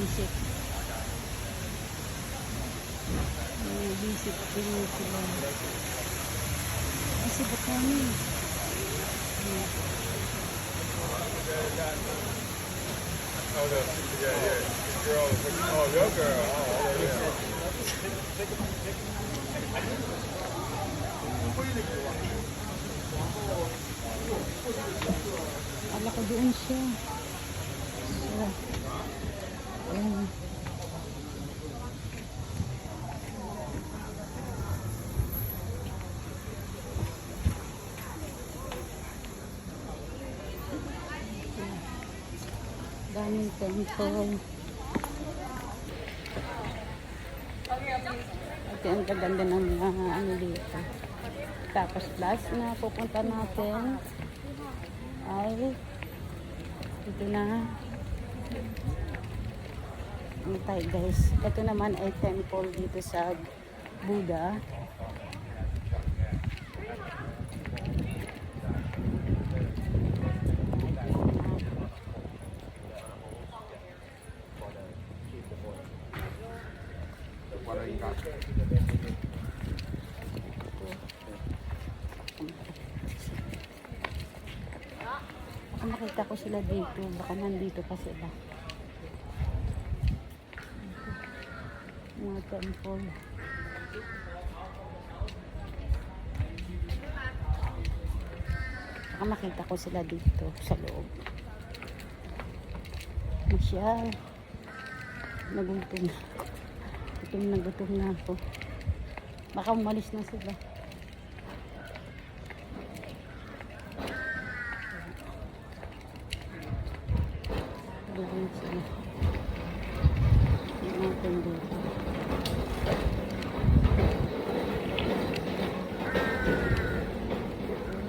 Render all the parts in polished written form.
visit. May visit din sila. Ay, si Bukani. Oh, the, yeah. Girl, oh, your girl. Oh, yeah. Akala ko doon siya. Ayan. Daming temple. At ang gaganda ng mga ano dito. Tapos last na pupunta natin ay ito na. Ano tayo guys? Ito naman ay temple dito sa Buddha. Nakita ko sila dito, baka nandito pa sila. Mga temple. Baka makita ko sila dito sa loob. Masyal. Nagutom na ako. Gutom na ako. Baka umalis na sila. Doon sila. Yung natin dito.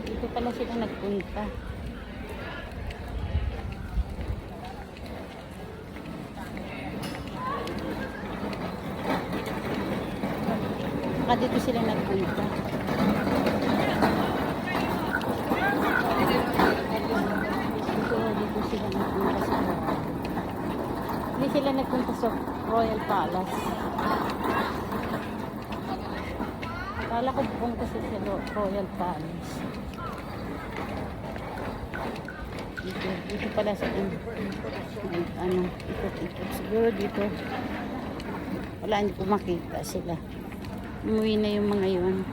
Dito pala sila nagpunta. Baka dito sila nagpunta. Dito sila nagpunta sa Hindi sila nagpunta sa Royal Palace. Kala ko pupunta sila sa Royal Palace. Dito pala sa ano, ikot-ikot. Siguro dito. Wala, hindi ko makita sila. Umuwi na yung mga yun.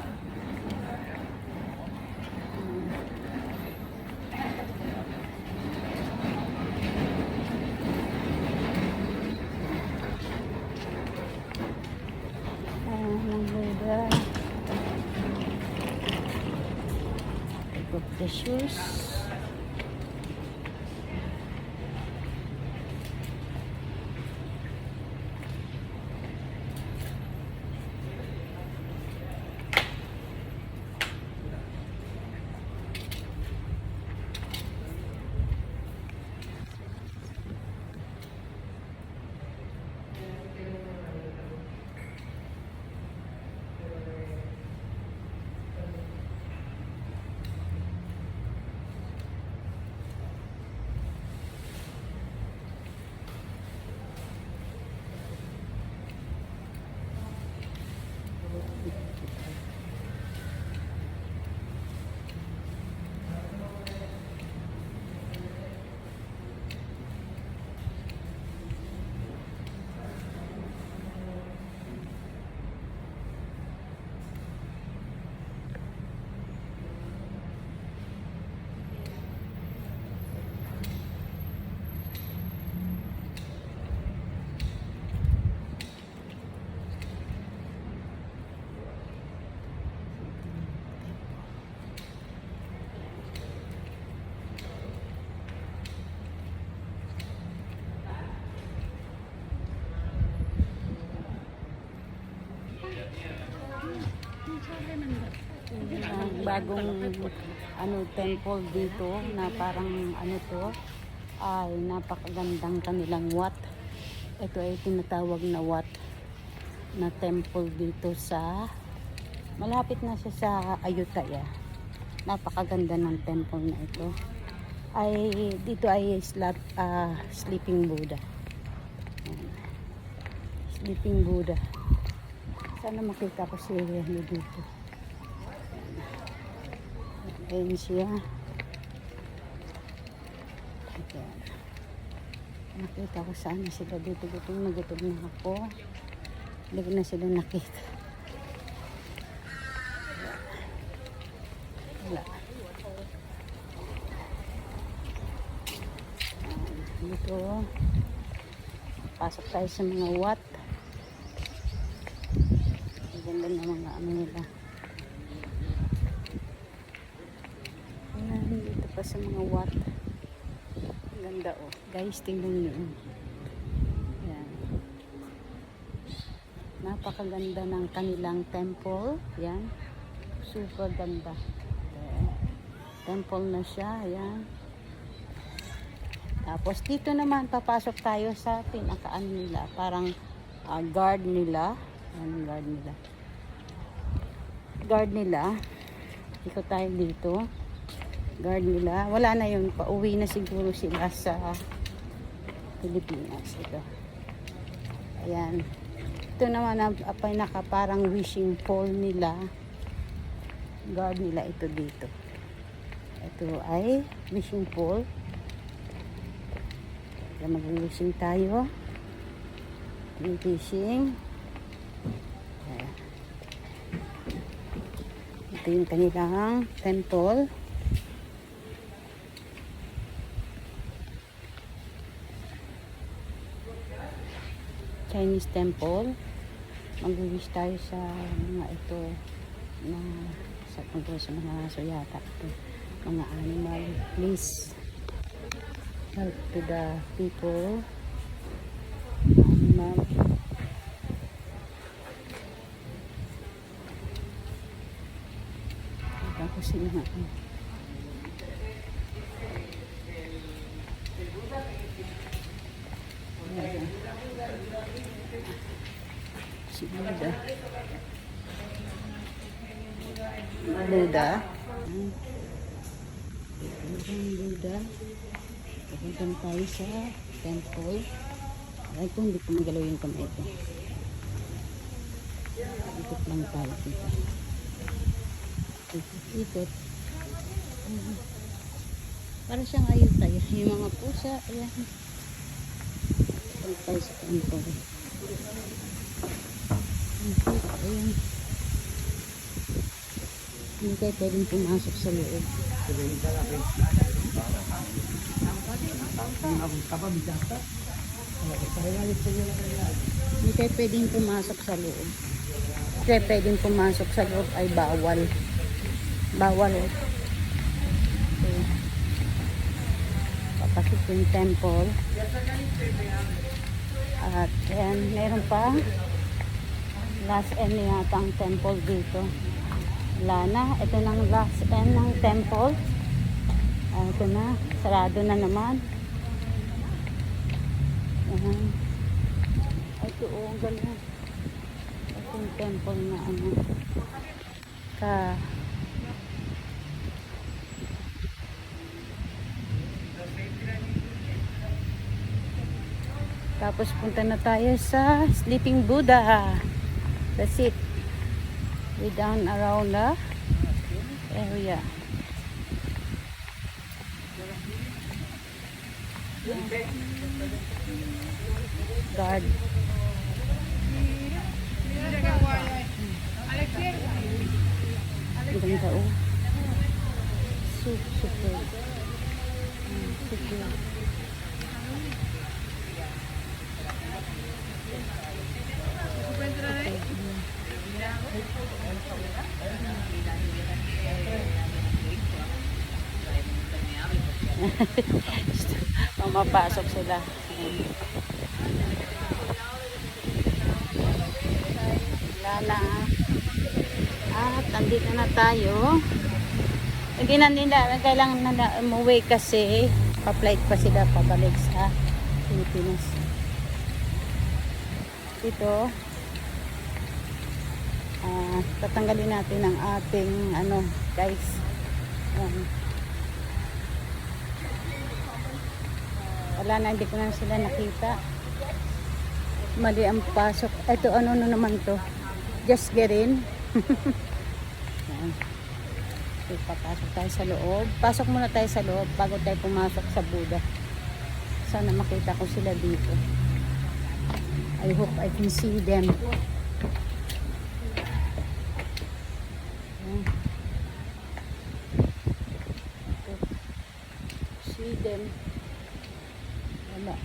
The shoes. Bagong ano temple dito na parang ano to ay napakagandang kanilang wat. Ito ay tinatawag na wat na temple dito sa malapit na siya sa Ayutthaya. Napakaganda ng temple na ito. Ay dito ay sleeping Buddha. Ayan. Sleeping Buddha. Sana makita ko si ano dito. Ayan siya. Ayan. Nakita ko sana sila dito. Gutom na ako. Hindi ko na sila nakita. Wala. Dito. Pasok tayo sa mga wat. Ang ganda ng mga ano nila. Ayan, dito pa sa mga wat. Ang ganda oh. Guys, tingnan nyo. Ayan. Napakaganda ng kanilang temple. Ayan. Super ganda. Ayan. Temple na siya. Ayan. Tapos dito naman papasok tayo sa pinakaano nila. Parang guard nila. Ayan, guard nila. Guard nila. Ikot tayo dito. Guard nila. Wala na yun. Pauwi na siguro sila sa Pilipinas. Ito. Ayan. Ito naman ang pinaka parang wishing pole nila. Guard nila ito dito. Ito ay wishing pole. Kaya mag-wishing tayo. Wishing. Ayan. Ito yung kanilang temple. Chinese temple. Mag-wish tayo sa mga ito na sa tungkol sa mga aso yata ito, mga animal. Please help to the people. Animal. Ito sila nga. Si Buddha. Buddha. Buddha. Pupunta tayo sa temple. Ay, kung hindi ko magalaw yung kamay ko. Ikot lang tayo dito. Ikot. Para siyang ayun tayo. Yung mga pusa. Ayan. Pupunta tayo sa temple. Ayan. Hindi kayo pwedeng pumasok sa loob. Hindi kayo pwedeng pumasok sa loob. Kasi pwedeng pumasok sa loob ay bawal. Bawal. Okay. Papasok yung temple. At ayan, meron pa. Last end yata ang temple dito. Wala na. Ito na ang last end ng temple. Ito na. Sarado na naman. Ayan. Ito o. Ang galing. Ito yung temple na ano. Tapos punta na tayo sa Sleeping Buddha. That's it. We down around the area. Guard. Ganda oh. Super. Super. Mapasok sila. Wala na. At nandito na tayo. Hindi na nila, kailangan na umuwi kasi pa-flight pa sila pabalik sa Pilipinas. Ito tatanggalin natin ang ating ano guys. Wala na, hindi ko na sila nakita. Mali ang pasok. Ito ano na naman to? Just get in. Yan. Okay, papasok tayo sa loob. Pasok muna tayo sa loob bago tayo pumasok sa Buddha. Sana makita ko sila dito. I hope I can see them. Yan. See them. Wala.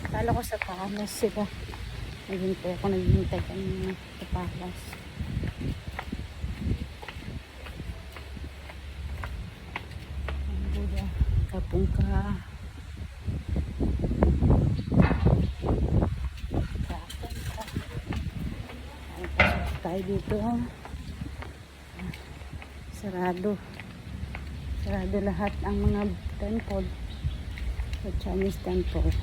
Kala ko sa Palas sila. Naghintay ako, naghintay kanina sa Palas. Ang Buddha, kapong ka. Ay, pasok tayo dito. Sarado. Sarado lahat ang mga temple. Sa Chinese temple.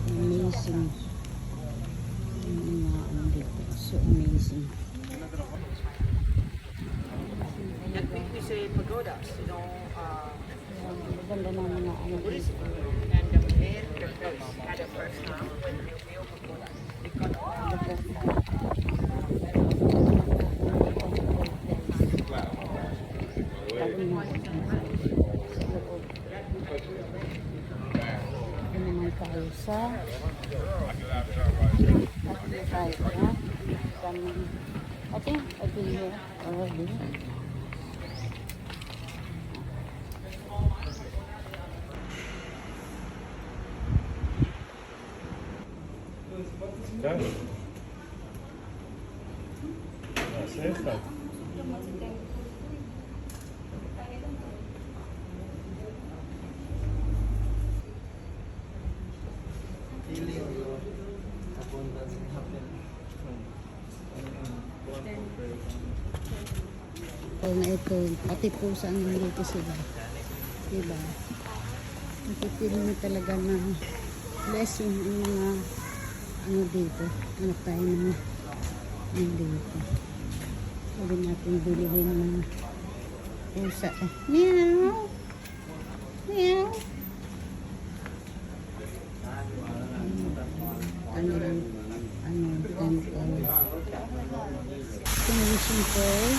Amazing. So amazing. That big we say pagodas, Ganda ng mga ano Buddhist, dito. and the main purpose had a first time when you build pagodas. Because Tabi mo. Sa loob. Ito naman tayo sa tayo na. I think I've been here already. Done. Safe. temple na ito. Pati pusa nandito sila. Diba? Nakikita mo talaga na blessing yung mga ano dito. Ano tayo na dito. Pwede natin bilhin ng pusa. Meow! Meow! Kanilang ano, temple. Ito yung simple.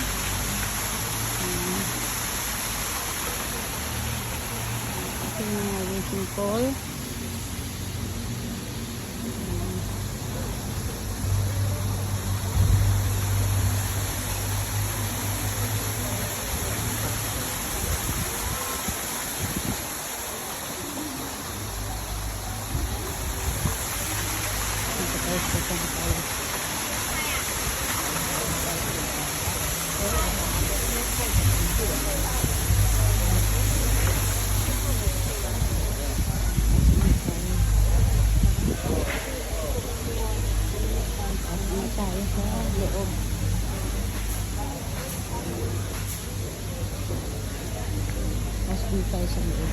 Ito yung mga simple. Tayo sa loob. Tapos dito tayo sa loob.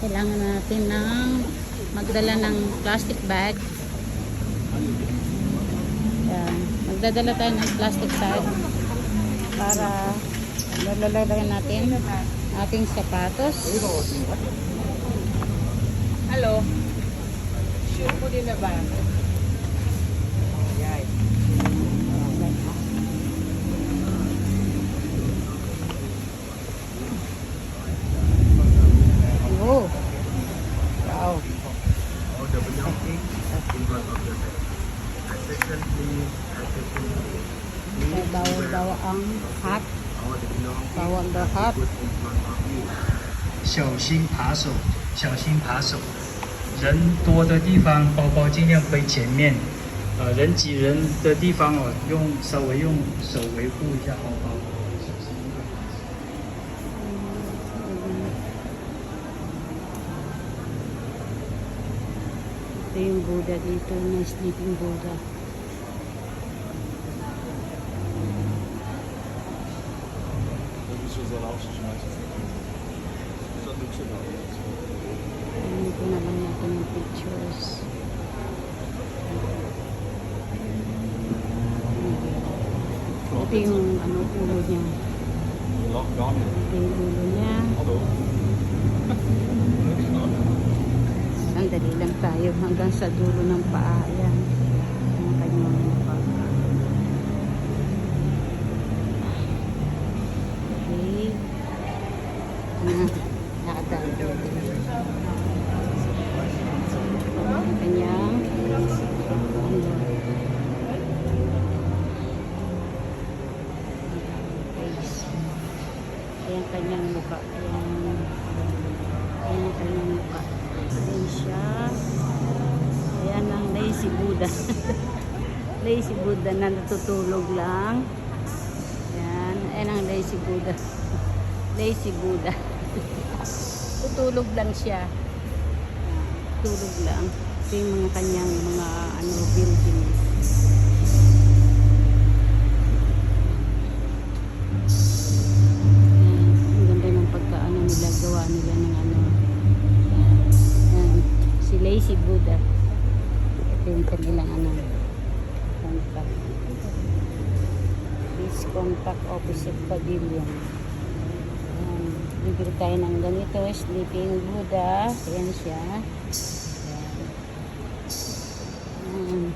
Kailangan natin ng magdala ng plastic bag. Yan. Magdadala tayo ng plastic bag para lalagyan natin ating sapatos. Hello. Sure po din na ba? Ayan. Oh. Wow. Bawal ang hat. Bawal the hat. 小心扒手，小心扒手。人多的地方，包包尽量背前面。人挤人的地方哦，稍微用手维护一下包包。小心一点。 Ito yung Buddha dito, na sleeping Buddha. Ano ko na lang natin yung pictures. Ito yung ano, ulo niya. Ito yung ulo niya. Sandali lang tayo hanggang sa dulo ng paa. Ayan. Ang kanyang mukha. Okay. Nakatayo. Ang kanyang face. Ayan kanyang mukha. Ayan. Ayan ang kanyang mukha. Ayan siya. Ayan ang lazy Buddha. Lazy Buddha na natutulog lang. Ayan. Ayan ang lazy Buddha. Lazy Buddha. Tutulog lang siya. Tulog lang. Ito yung mga kanyang mga ano, building. Ayan. Ang ganda ng pagkaano nila. Gawa nila ng ano. Ayan. Si Lazy Buddha. Ito yung kanilang ano. Contact. Please contact Opposite Pavilion. Ayan. Bibili tayo ng ganito. Sleeping Buddha. Ayan siya. Ayan.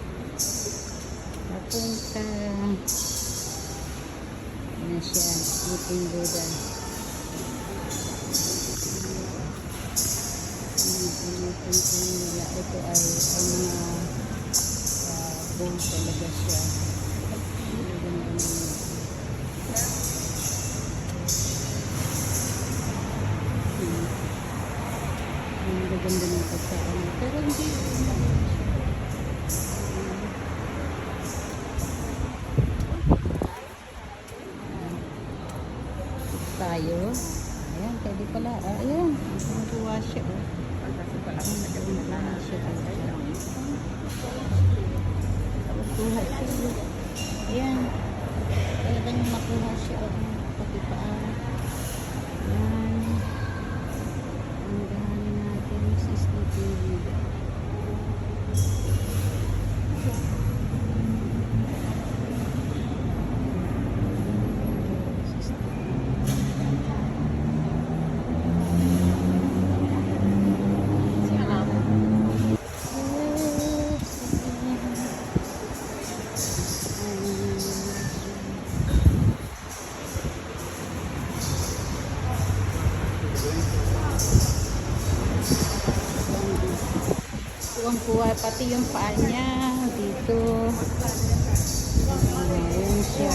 Papunta. Ayan siya. Sleeping Buddha. Ito ay ang mga bowl talaga siya. Ang gaganda ng pagkain. Pero hindi tayo. Ayan, pwede pala. Ayan, natuwa siya. Natuwa siya. Natuwa siya. Ayan. Talagang nakuha siya. Pati paa. Yan. Ang gahanin natin sa sleeping Buddha. Kuwang-kuwa pati yung paa niya dito. Ayan siya.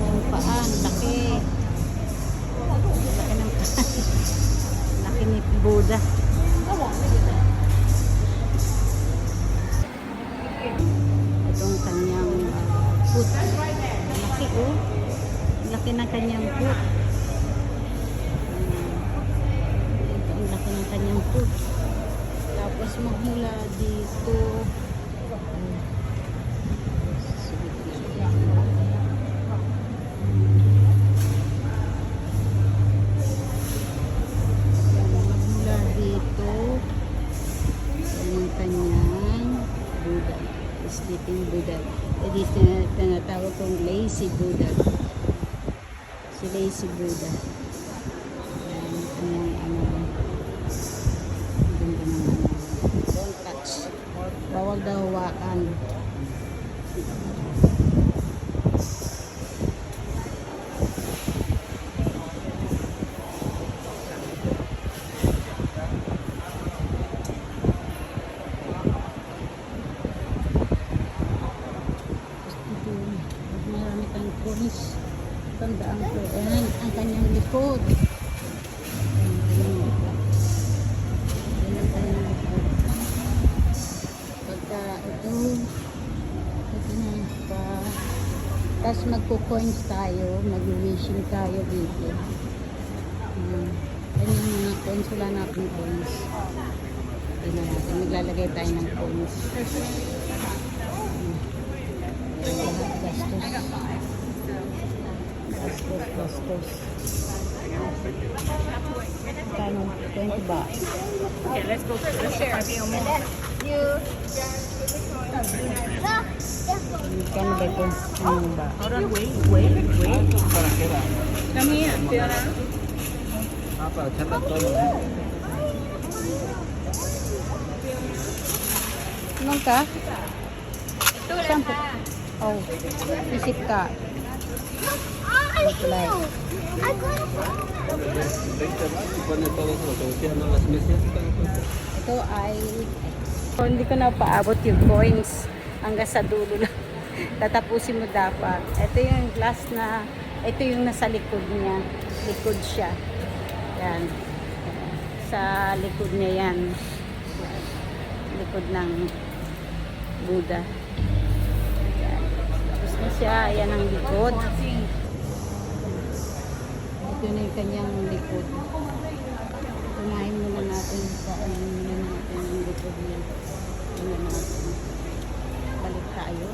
Yung paa, ang laki. Laki ng paa. Laki ni Buddha. Itong kanyang foot. Laki oh. Laki ng kanyang foot. Ito ang laki ng kanyang foot. Tapos magmula dito. Magmula dito. Yan ang kanyang Buddha. Sleeping Buddha. E dito na tinatawag kong lazy Buddha. Si lazy Buddha. Yan ang kanyang ano. Ganda ng ano. Don't touch. Bawal daw hawakan. Marami kang coins. Tandaan ko. Ayan, ang kanyang likod. Ayan, kanyang likod. Ayan ang kanyang likod. Pagka ito na pa. Tapos magko-coins tayo. Mag-wishing tayo dito. Ayan. Ayan yung mga coins. Wala na akong coins. Ayan na natin. Maglalagay tayo ng coins. Gastos. Kano? 20 bucks. Okay, let's go. Let's share a few more. Kano ba ito? Ano ba? Hold on, wait. Come here, Fiona. Anong ka? Saan po? Oh, isip ka. Apply. Ito ay hindi ko na paabot yung coins hanggang sa dulo lang. Tatapusin mo dapat. Ito yung glass na ito yung nasa likod niya. Likod siya. Yan. Sa likod niya yan. Likod ng Buddha. Yan. Tapos na siya. Yan ang likod. Ito na yung kanyang likod. Kumain muna natin sa muna natin yung likod niya. Muna natin. Balik tayo.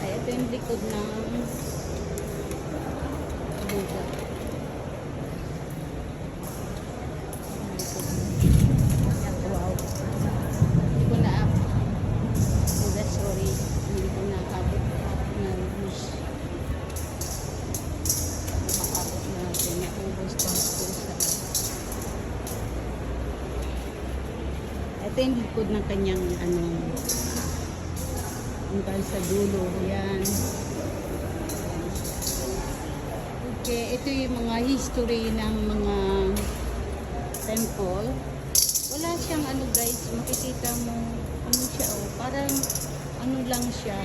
Ito yung likod ng Buddha. Wow. Hindi ko na Buddha, sorry. Hindi ko na abot na wish. Makaabot natin. Naubos pa ako sa ito yung likod ng kanyang ano hanggang sa dulo. Yan. Okay, ito yung mga history ng mga temple. Wala siyang ano guys, makikita mo ano siya oh, parang ano lang siya,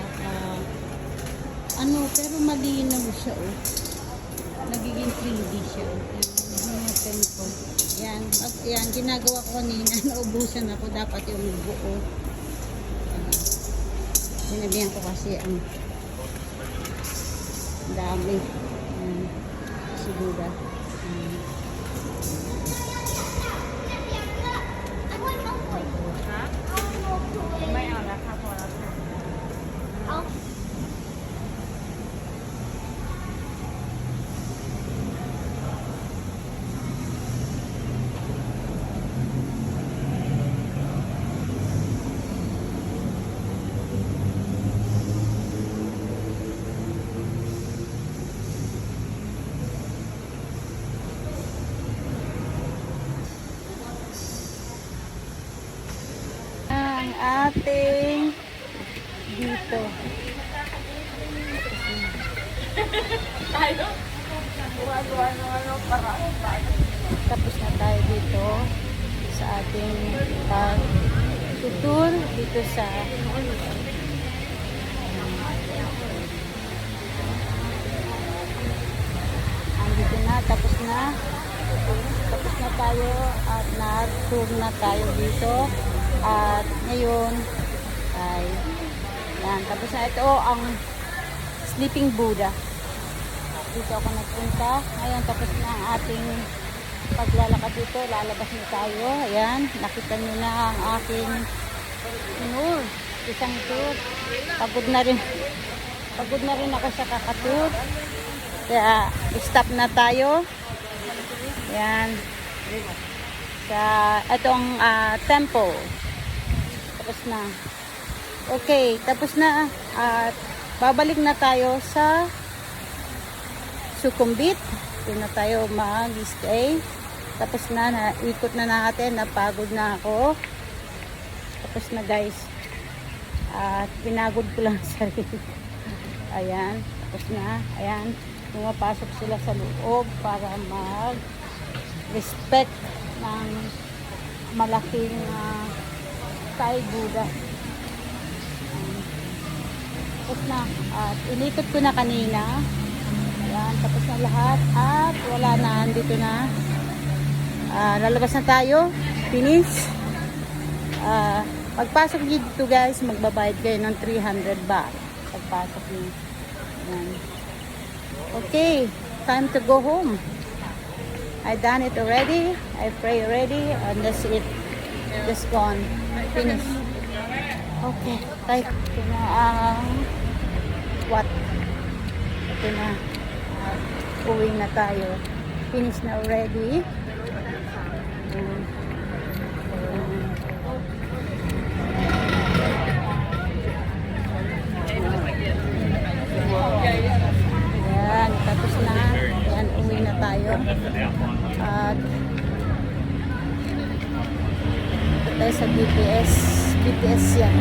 pero malinaw siya, oh. Nagiging 3D siya. Yan, mga temple. Yan, yan, ginagawa ko kanina, naubusan ako, dapat yung buo. Sinabihan ko kasi ang dami. Siguro. May ala ka po lang. Ang ating dito. Tayo? Ano, para. Tapos na tayo dito sa ating pag-tour dito sa andito na, tapos na tayo at nag-tour na tayo dito at ngayon ay yan, tapos na ito ang Sleeping Buddha. Dito ako nagpunta. Ngayon, tapos na ang ating paglalakad dito. Lalabas na tayo. Ayan, nakita nyo na ang aking tour. Isang tour. Pagod na rin ako sa kakatour. Kaya, stop na tayo. Ayan. Sa itong temple. Tapos na. Okay, tapos na. At babalik na tayo sa Sukhumvit. Doon na tayo mag-stay. Tapos na, ikot na natin. Napagod na ako. Tapos na guys. At pinagod ko lang sarili. Ayan. Tapos na. Ayan. Pumapasok sila sa loob para mag-respect ng malaking Thai Buddha. Tapos na. At inikot ko na kanina. Ayan, tapos na lahat. At wala na. Andito na. Lalabas na tayo. Finish. Pagpasok dito guys, magbabayad kayo ng 300 baht. Pagpasok niyo. Ayan. Okay. Time to go home. I done it already. I pray already. And that's it. Just gone. Finish. Okay. Tayo. Ito na ang what? Ito na. Uwi na tayo. Finish na already. Ayan, tapos na. Ayan, uwi na tayo. At ito tayo sa BTS. BTS yan.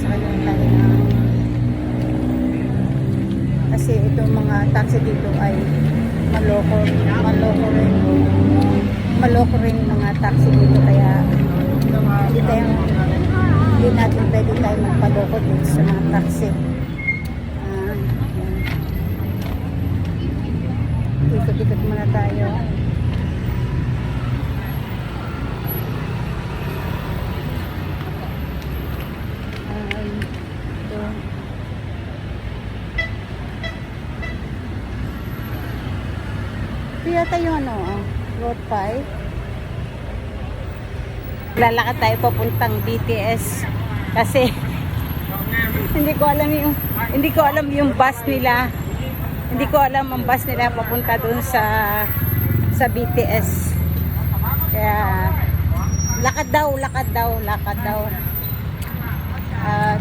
Sa kanya tayo na. Kasi itong mga taxi dito ay maloko rin mga taxi dito, kaya hindi natin pwede tayo magpaloko dito sa mga taxi. Ikot-ikot muna tayo. Yata yung road 5. Lalakad tayo papuntang BTS kasi hindi ko alam yung bus nila. Hindi ko alam ang bus nila papunta doon sa BTS. Kaya lakad daw. At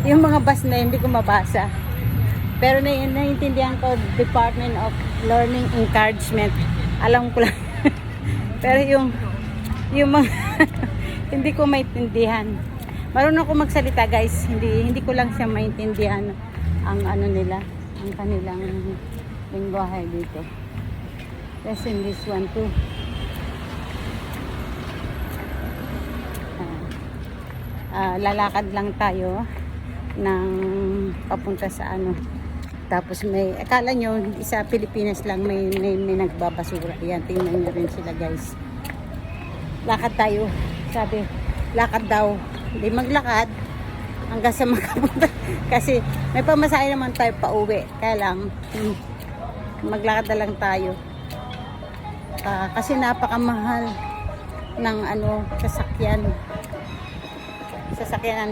yung mga bus na hindi ko mabasa. Pero naiintindihan ko, Department of Learning Encouragement. Alam ko lang. Pero yung mga hindi ko maintindihan. Marunong ako magsalita guys. Hindi ko lang siya maintindihan ang nila, ang kanilang lingwahe dito. Kasi in this one too. lalakad lang tayo ng papunta sa ano. Tapos may, akala nyo, sa Pilipinas lang may nagbabasura. Yan, tingnan nyo rin sila guys. Lakad tayo. Sabi, lakad daw. Hindi maglakad hanggang sa makapunta. Kasi may pamasahe naman tayo pa uwi. Kaya lang, maglakad na lang tayo. Kasi napakamahal ng ano, sasakyan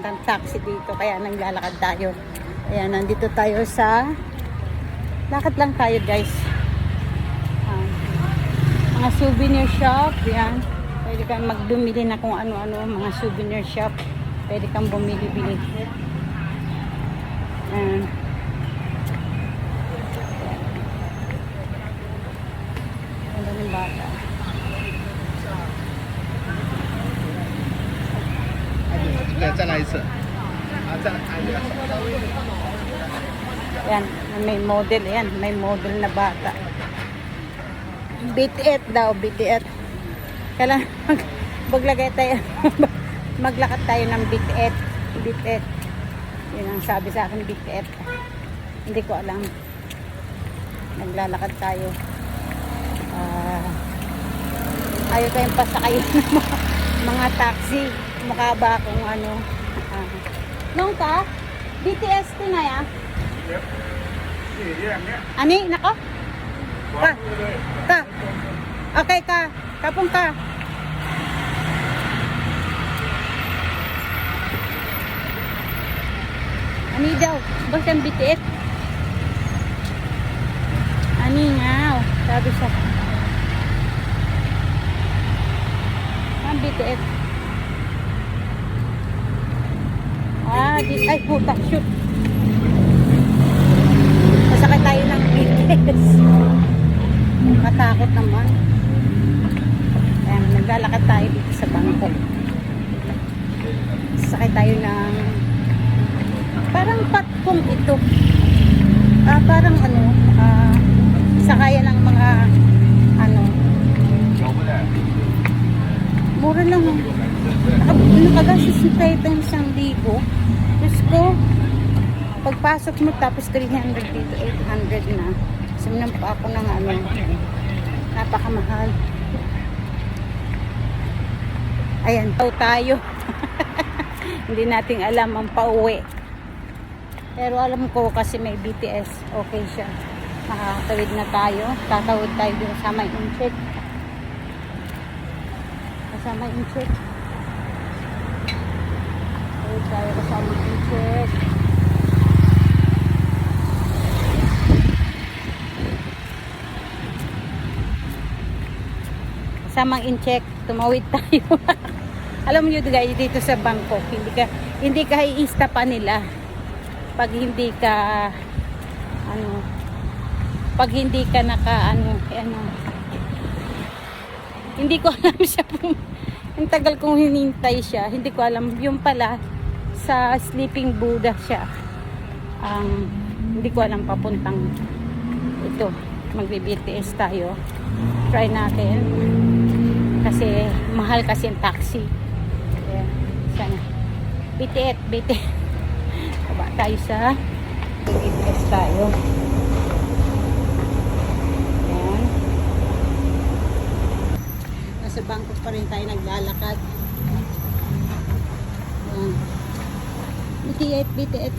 ng taxi dito. Kaya naglalakad tayo. Ayan, nandito tayo sa lakad lang tayo guys. Mga souvenir shop. Yan. Pwede kang magdumili na kung ano-ano. Mga souvenir shop. Pwede kang bumili-bili. Ayan. Ganda ng bata. Yan, may model yan, may model na bata. BTS daw, BTS. Kailangan maglagay tayo, maglakad tayo ng BTS. BTS. Yun ang sabi sa akin, BTS. Hindi ko alam. Naglalakad tayo. Ayaw tayong pasakayin ng mga taxi. Mukha ba akong ano. Nung ka? BTS to na ya? Yep. Yeah. Ani, nako? Ka. Ka. Okay ka. Kapong ka. Ani daw. Basta ang BTS. Ani nga. Sabi siya. Ang BTS. Ay puta, shoot. Masakay tayo ng BTS. Matakot naman. Ayan, naglalakad tayo dito sa Bangkok. Sakay tayo ng parang patpong ito. Parang ano, sakayan ng mga ano. Mura lang. Nakagastos tayo ng 1,000. Diyos ko, pagpasok mo tapos 300 dito, 800 na. Suminan pa ako ng ano, napakamahal. Ayan, tayo. Hindi nating alam ang pauwi. Pero alam ko kasi may BTS, okay siya. Makakatawid na tayo. Tatawid tayo dun sa may incheck. Kasama incheck. Tawid tayo kasama incheck. Kasamang incheck, tumawid tayo. Alam niyo guys, dito sa Bangkok, hindi ka iista pa nila pag hindi ka hindi ko alam siya ang tagal kong hinintay siya, hindi ko alam yung pala sa Sleeping Buddha siya. Hindi ko alam papuntang ito, magbe-BTS tayo, try natin kasi mahal kasi yung taxi. Ayan, sana BTS baba tayo sa BTS tayo. Ayan, nasa Bangkok pa rin tayo naglalakad. Ayan, BTS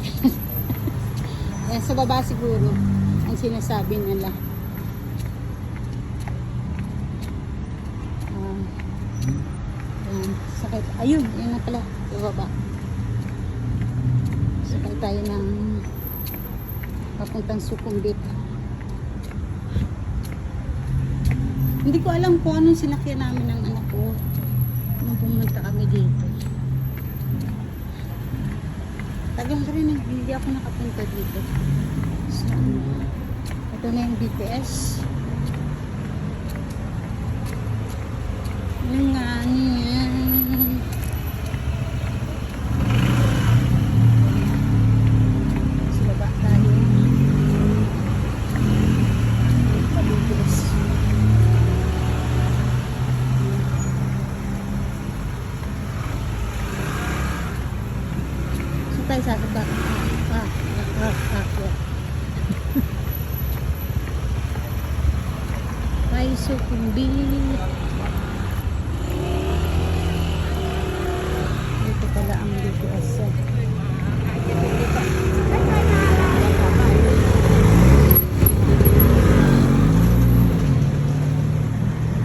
ayan, sa baba siguro ang sinasabi nila. Ayan, sakit, ayun, yun na pala sa baba. Sakay tayo ng papuntang Sukhumvit. Hindi ko alam kung anong sinakyan namin ng anak ko nung pumunta kami dito. Tagal rin, hindi ako nakapunta dito. So, ito na yung BTS. Yung nga niya. Baba tayo. Pabilis. tayo sasaba. Yeah. May sukumbit. Dito pala ang BTS.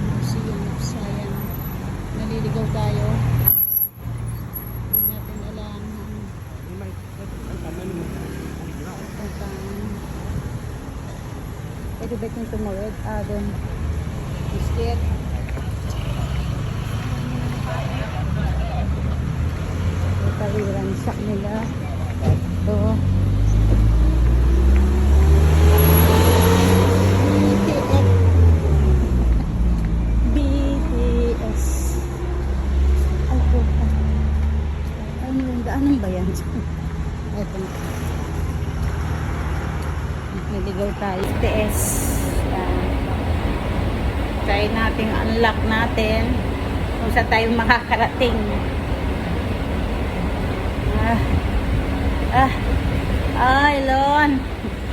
Museum of Science. Naliligaw tayo. Hindi natin alam pwede ba itong tumawid? Doon. Biscuit. Ito yung ransak nila. Ito. BTS. BTS. Ay, po. Ano yung daanan ba yan? Ito na. Naligaw tayo. BTS. Yan. Try natin unlock natin kung saan tayo makakarating. Ay, Lon.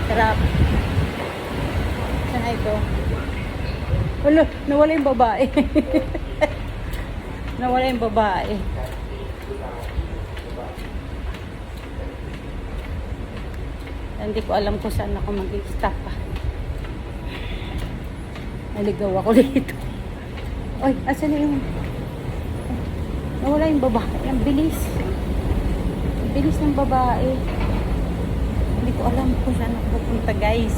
Sarap. Saan na ito? Wala, nawala yung babae. Nawala yung babae. Hindi ko alam kung saan ako mag-stop pa. Naligaw ako dito. Ay, asan na yung... Nawala yung babae. Ang bilis. Ang bilis ng babae. Hindi ko alam kung saan ako pupunta, guys.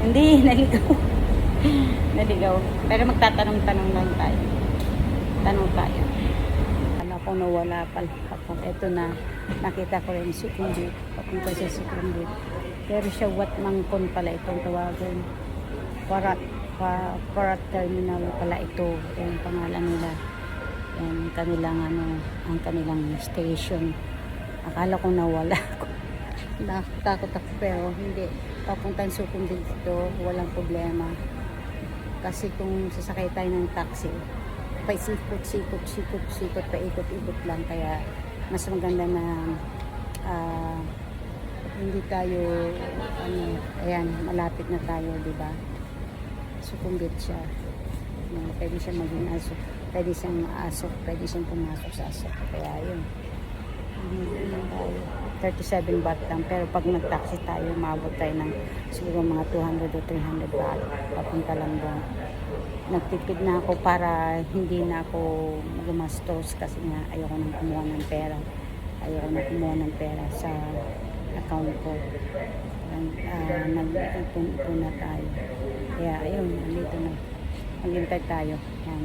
Hindi, naligaw. Naligaw. Pero magtatanong-tanong lang tayo. Tanong tayo. Alam ko nawala pala ako. Ito na. Nakita ko rin Sukumbit. Papunta sa Sukumbit. Pero siya Watmangkon pala itong tawagin. Parat terminal pala ito. Yung pangalan nila. Yung kanilang ang kanilang station. Akala ko nawala ako. Nakatakot ako pero hindi. Papuntang Sukumbit ito, walang problema. Kasi kung sasakay tayo ng taxi, paikot, paikot lang. Kaya mas maganda na hindi tayo ayan, malapit na tayo, di ba? Sukumbit siya. Pwede siya maging asok, pwede siyang asok, pwede siyang pumasok sa asok. Kaya yun. 37 baht lang. Pero pag nag-taxi tayo, maabot tayo ng siguro mga 200 o 300 baht. Papunta lang doon. Nagtipid na ako para hindi na ako gumastos kasi nga ayoko nang kumuha ng pera. Ayoko nang kumuha ng pera sa account ko. Nag-ipon na tayo. Kaya ayun, nandito na. Maghintay tayo. Yan.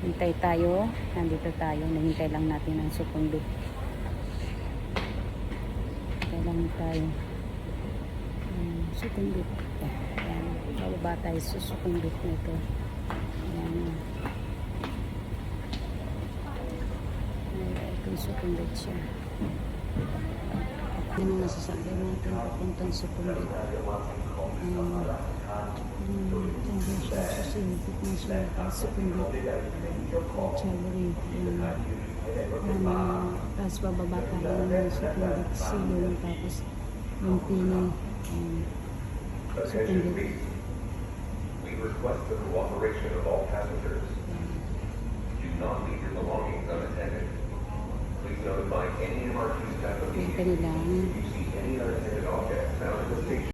Hintay tayo. Nandito tayo. Nahintay lang natin ang Sukumbit. Hintay lang tayo. Sukumbit. Yan. Bababa tayo sa Sukumbit na ito. Yan. Ito yung Sukumbit siya. Ano yung masasakyan natin papuntang Sukumbit. Hindi siya susunod na siya Sukumbit. Challery. Tapos bababa tayo ng Sukumbit Silong. Tapos yung Pini. Sukumbit. We request the cooperation of all passengers. Do not leave your belongings unattended. Please notify any MRT staff Yung kanilang if you see any unattended objects found at the station.